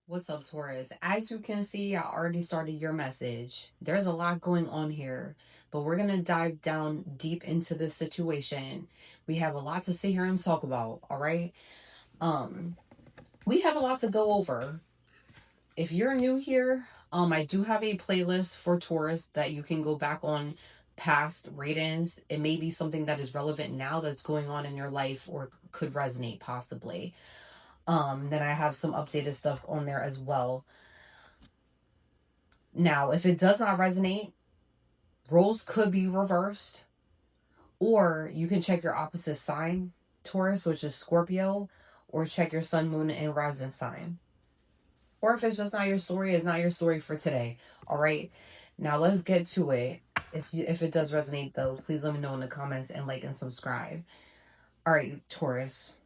What's up, Taurus? As you can see, I already started your message. There's a lot going on here, but we're going to dive down deep into this situation. We have a lot to sit here and talk about, all right? Um, we have a lot to go over. If you're new here, I do have a playlist for Taurus that you can go back on past readings. It may be something that is relevant now that's going on in your life or could resonate possibly. Then I have some updated stuff on there as well. Now, if it does not resonate, roles could be reversed, or you can check your opposite sign, Taurus, which is Scorpio, or check your sun, moon, and rising sign. Or if it's just not your story, it's not your story for today. All right. Now let's get to it. If it does resonate though, please let me know in the comments and like and subscribe. All right, Taurus.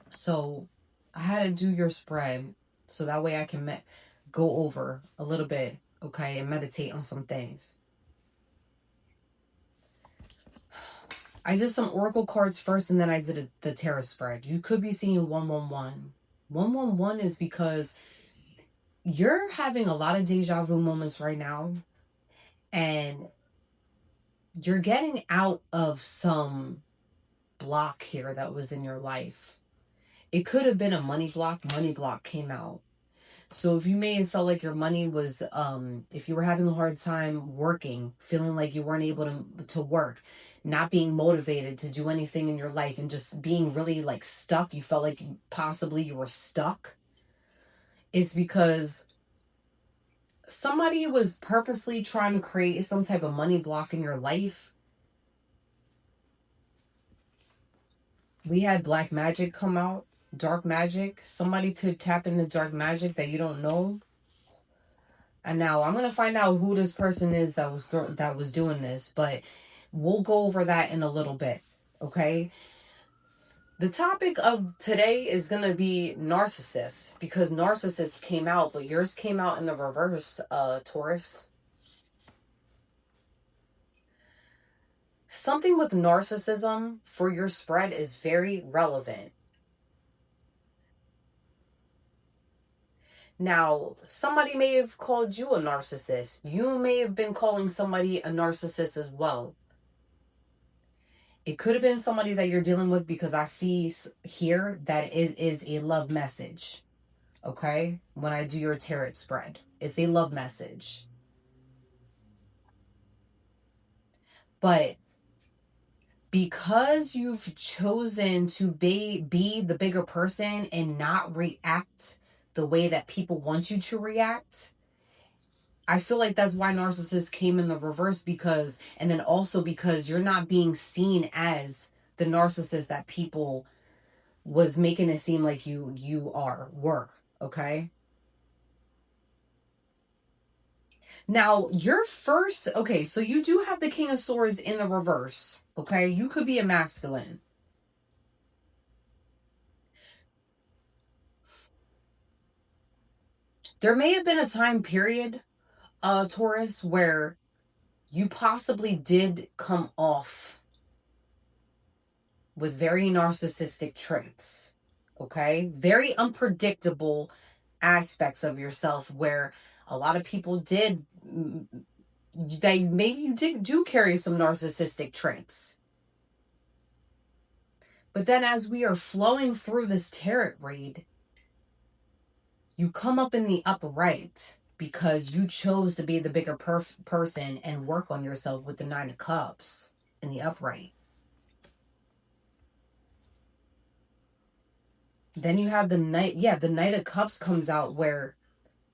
So I had to do your spread so that way I can go over a little bit, okay, and meditate on some things. I did some oracle cards first and then I did the tarot spread. You could be seeing 111. 111 is because you're having a lot of deja vu moments right now and you're getting out of some block here that was in your life. It could have been a money block. Money block came out. So if you may have felt like your money was, if you were having a hard time working, feeling like you weren't able to work, not being motivated to do anything in your life and just being really like stuck, you felt like possibly you were stuck, it's because somebody was purposely trying to create some type of money block in your life. We had black magic come out, dark magic. Somebody could tap into dark magic that you don't know. And now I'm gonna find out who this person is that was doing this, but we'll go over that in a little bit, okay? The topic of today is gonna be narcissists because narcissists came out, but yours came out in the reverse, Taurus. Something with narcissism for your spread is very relevant. Now, somebody may have called you a narcissist. You may have been calling somebody a narcissist as well. It could have been somebody that you're dealing with because I see here that it is a love message. Okay? When I do your tarot spread, it's a love message. But because you've chosen to be the bigger person and not react the way that people want you to react, I feel like that's why narcissists came in the reverse, because, and then also because you're not being seen as the narcissist that people was making it seem like you were, okay? Now, your first, okay, so you do have the King of Swords in the reverse, okay? You could be a masculine. There may have been a time period, Taurus, where you possibly did come off with very narcissistic traits, okay? Very unpredictable aspects of yourself where a lot of people did, they maybe you do carry some narcissistic traits. But then as we are flowing through this tarot read, you come up in the upright because you chose to be the bigger person and work on yourself with the Nine of Cups in the upright. Then you have the Knight, the Knight of Cups comes out where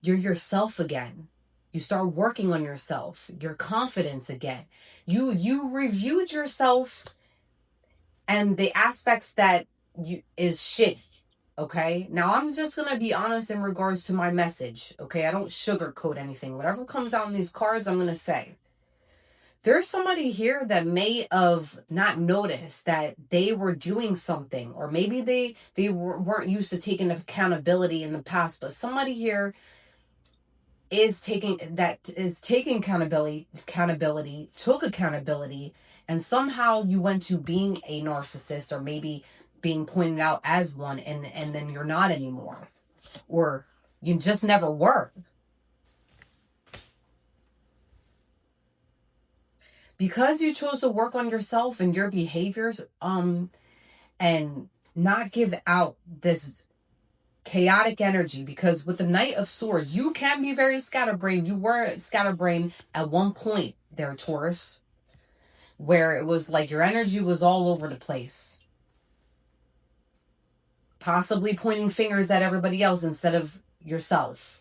you're yourself again. You start working on yourself, your confidence again. You reviewed yourself and the aspects that you is shitty. Okay, now I'm just gonna be honest in regards to my message. Okay, I don't sugarcoat anything. Whatever comes out in these cards, I'm gonna say. There's somebody here that may have not noticed that they were doing something, or maybe they weren't used to taking accountability in the past. But somebody here is taking accountability, took accountability, and somehow you went to being a narcissist, or maybe being pointed out as one, and then you're not anymore. Or You just never were. Because you chose to work on yourself and your behaviors, and not give out this chaotic energy, because with the Knight of Swords, you can be very scatterbrained. You were scatterbrained at one point there, Taurus, where it was like your energy was all over the place. Possibly pointing fingers at everybody else instead of yourself.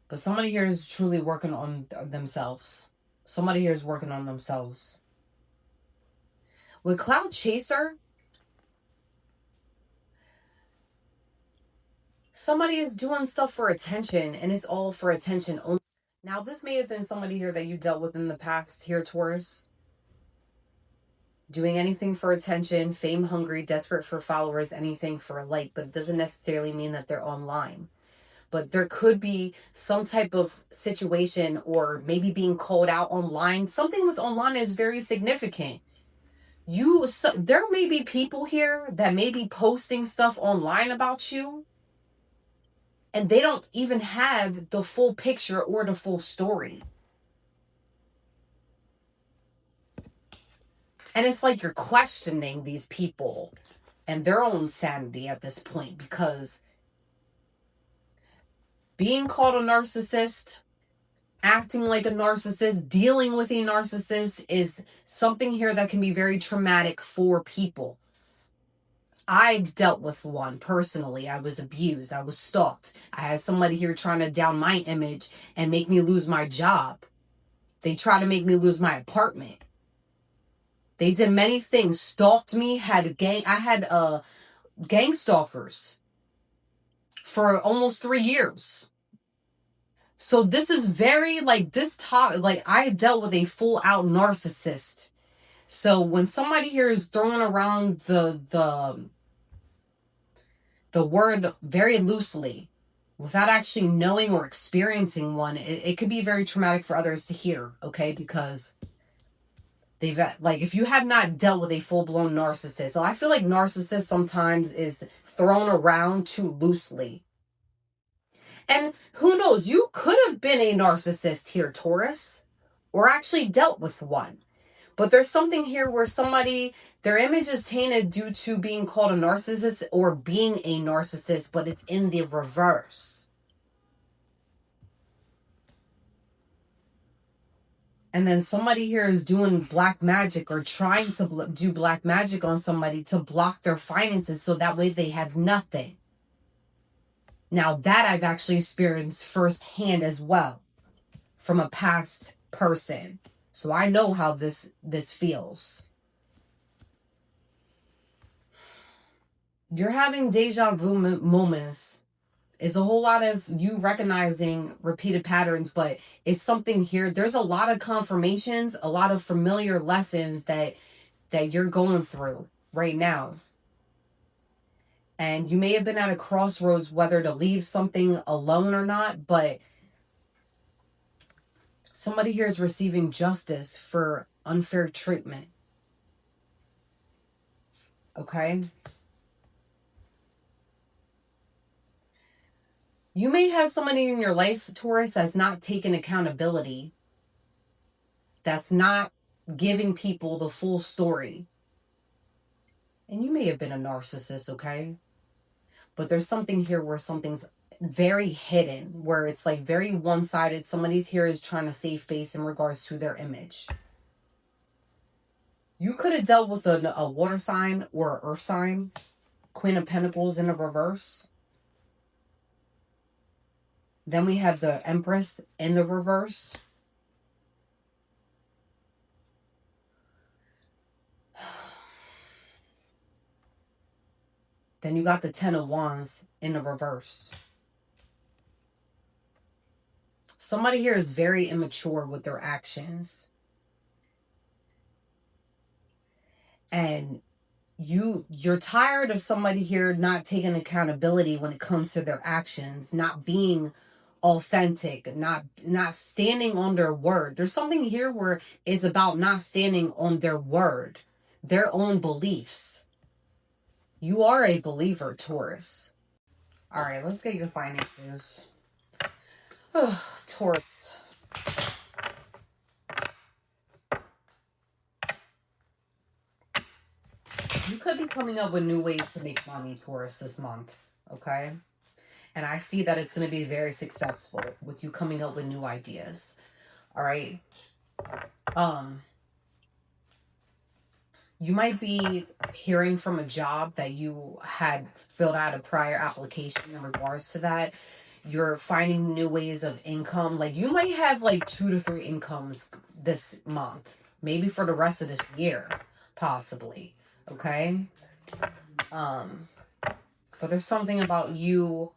But somebody here is truly working on themselves. Somebody here is working on themselves. With Cloud Chaser, somebody is doing stuff for attention, and it's all for attention only. Now, this may have been somebody here that you dealt with in the past here, Taurus. Doing anything for attention, fame hungry, desperate for followers, anything for a like, but it doesn't necessarily mean that they're online. But there could be some type of situation, or maybe being called out online. Something with online is very significant. There may be people here that may be posting stuff online about you, and they don't even have the full picture or the full story. And it's like you're questioning these people and their own sanity at this point, because being called a narcissist, acting like a narcissist, dealing with a narcissist is something here that can be very traumatic for people. I've dealt with one personally. I was abused. I was stalked. I had somebody here trying to down my image and make me lose my job. They tried to make me lose my apartment. They did many things. Stalked me. I had gang stalkers for almost 3 years. So this is very like this top. Like, I dealt with a full out narcissist. So when somebody here is throwing around the word very loosely, without actually knowing or experiencing one, it could be very traumatic for others to hear. Okay, because they've, like, if you have not dealt with a full-blown narcissist. So I feel like narcissist sometimes is thrown around too loosely. And who knows, you could have been a narcissist here, Taurus, or actually dealt with one. But there's something here where somebody, their image is tainted due to being called a narcissist or being a narcissist, but it's in the reverse. And then somebody here is doing black magic or trying to do black magic on somebody to block their finances so that way they have nothing. Now, that I've actually experienced firsthand as well from a past person. So I know how this feels. You're having deja vu moments. It's a whole lot of you recognizing repeated patterns, but it's something here. There's a lot of confirmations, a lot of familiar lessons that you're going through right now. And you may have been at a crossroads whether to leave something alone or not, but somebody here is receiving justice for unfair treatment. Okay? You may have somebody in your life, Taurus, that's not taking accountability. That's not giving people the full story. And you may have been a narcissist, okay? But there's something here where something's very hidden, where it's like very one-sided. Somebody's here is trying to save face in regards to their image. You could have dealt with a water sign or an earth sign. Queen of Pentacles in the reverse. Then we have the Empress in the reverse. Then you got the Ten of Wands in the reverse. Somebody here is very immature with their actions. And you're tired of somebody here not taking accountability when it comes to their actions, not being authentic, not standing on their word. There's something here where it's about not standing on their word, their own beliefs. You are a believer, Taurus. All right, let's get your finances. Oh, Taurus. You could be coming up with new ways to make money, Taurus, this month. Okay? And I see that it's going to be very successful with you coming up with new ideas. All right? You might be hearing from a job that you had filled out a prior application in regards to that. You're finding new ways of income. Like you might have like 2 to 3 incomes this month, maybe for the rest of this year, possibly. Okay. But there's something about you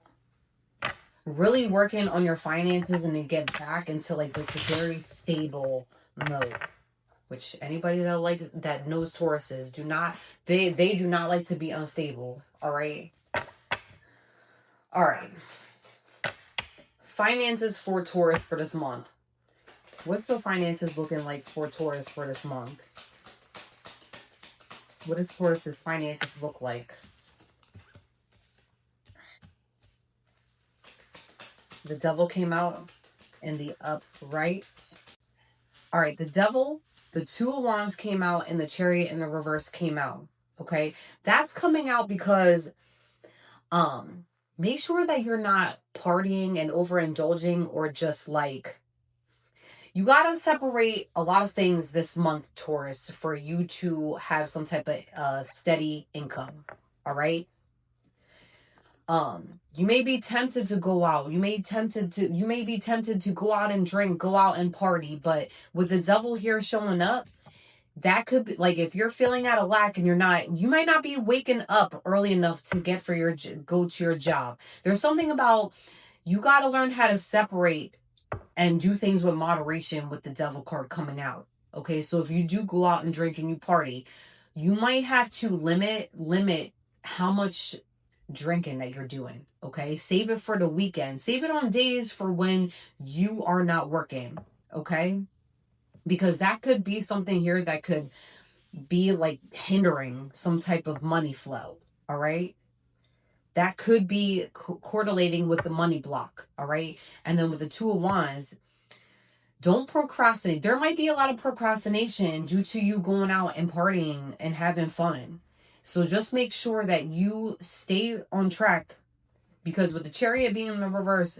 really working on your finances and to get back into like this very stable mode. Which anybody that knows Tauruses do not, they do not like to be unstable. All right. Finances for Taurus for this month. What's the finances looking like for Taurus for this month? What does Taurus's finances look like? The Devil came out in the upright. All right, the Devil, the 2 of Wands came out, and the Chariot in the reverse came out. Okay, that's coming out because make sure that you're not partying and overindulging, or just like, you got to separate a lot of things this month, Taurus, for you to have some type of steady income. All right. You may be tempted to go out. You may be tempted to go out and drink, go out and party. But with the Devil here showing up, that could be like, if you're feeling out of lack and you might not be waking up early enough to go to your job. There's something about, you got to learn how to separate and do things with moderation with the Devil card coming out. Okay. So if you do go out and drink and you party, you might have to limit how much drinking that you're doing. Okay. Save it for the weekend. Save it on days for when you are not working. Okay. Because that could be something here that could be like hindering some type of money flow. All right. That could be correlating with the money block. All right. And then with the 2 of Wands, don't procrastinate. There might be a lot of procrastination due to you going out and partying and having fun. So just make sure that you stay on track, because with the Chariot being in the reverse,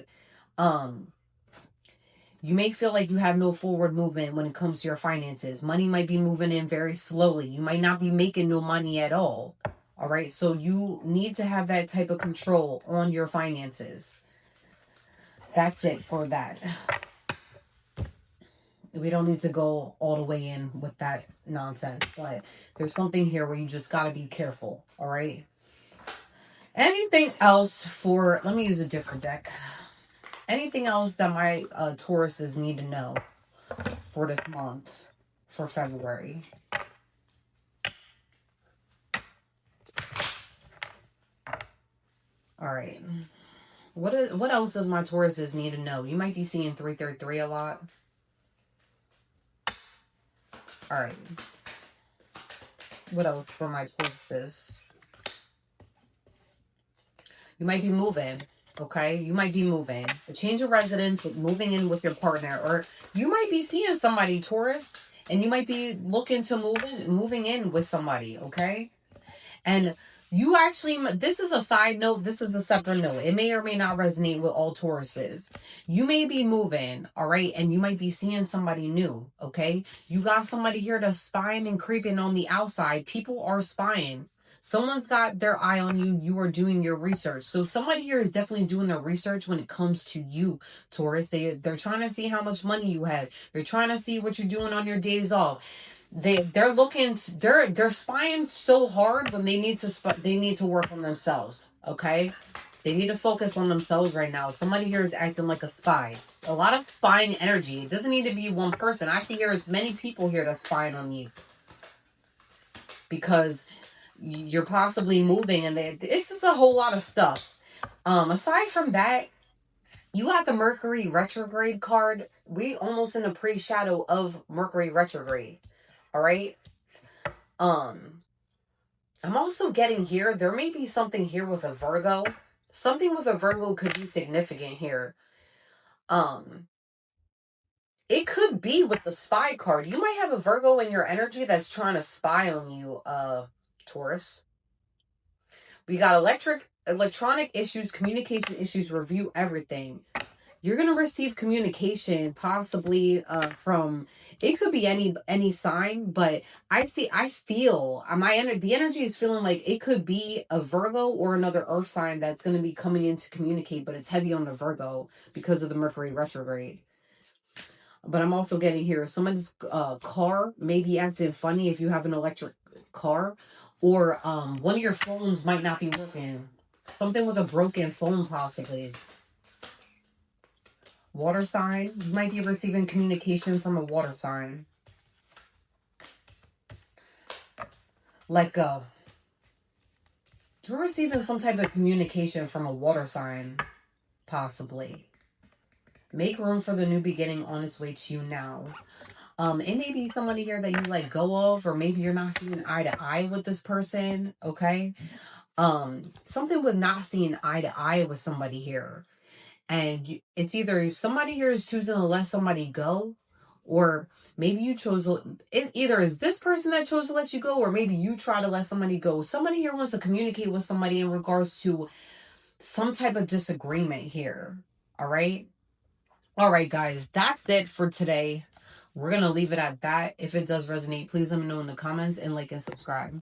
you may feel like you have no forward movement when it comes to your finances. Money might be moving in very slowly. You might not be making no money at all. All right. So you need to have that type of control on your finances. That's it for that. We don't need to go all the way in with that nonsense, but there's something here where you just got to be careful. All right. Anything else for, let me use a different deck. Anything else that my Tauruses need to know for this month, for February? All right. What else does my Tauruses need to know? You might be seeing 333 a lot. All right. What else for my Tauruses? You might be moving. Okay, you might be moving. A change of residence, moving in with your partner, or you might be seeing somebody, Taurus, and you might be looking to moving in with somebody. Okay, and you actually, this is a side note. This is a separate note. It may or may not resonate with all Tauruses. You may be moving, all right, and you might be seeing somebody new. Okay, you got somebody here that's spying and creeping on the outside. People are spying. Someone's got their eye on you. You are doing your research. So somebody here is definitely doing their research when it comes to you, Taurus. They're trying to see how much money you have. They're trying to see what you're doing on your days off. They're spying so hard when they need to work on themselves. Okay. They need to focus on themselves right now. Somebody here is acting like a spy. It's a lot of spying energy. It doesn't need to be one person. I see there's many people here that's spying on you, because you're possibly moving, and it's just a whole lot of stuff. Aside from that, you got the Mercury retrograde card. We almost in a pre-shadow of Mercury retrograde. All right. I'm also getting here, there may be something here with a Virgo. Something with a Virgo could be significant here. It could be with the spy card. You might have a Virgo in your energy that's trying to spy on you, Taurus. We got electronic issues, communication issues, review everything. You're gonna receive communication possibly from, it could be any sign, but I feel the energy is feeling like it could be a Virgo or another earth sign that's gonna be coming in to communicate, but it's heavy on the Virgo because of the Mercury retrograde. But I'm also getting here somebody's car may be acting funny if you have an electric car, or one of your phones might not be working. Something with a broken phone possibly. Water sign, you might be receiving communication from a water sign. Like you're receiving some type of communication from a water sign, possibly. Make room for the new beginning on its way to you now. It may be somebody here that you let go of, or maybe you're not seeing eye to eye with this person, okay? Something with not seeing eye to eye with somebody here. And it's either somebody here is choosing to let somebody go, or maybe you chose, it either is this person that chose to let you go, or maybe you try to let somebody go. Somebody here wants to communicate with somebody in regards to some type of disagreement here. All right. All right, guys, that's it for today. We're going to leave it at that. If it does resonate, please let me know in the comments and like and subscribe.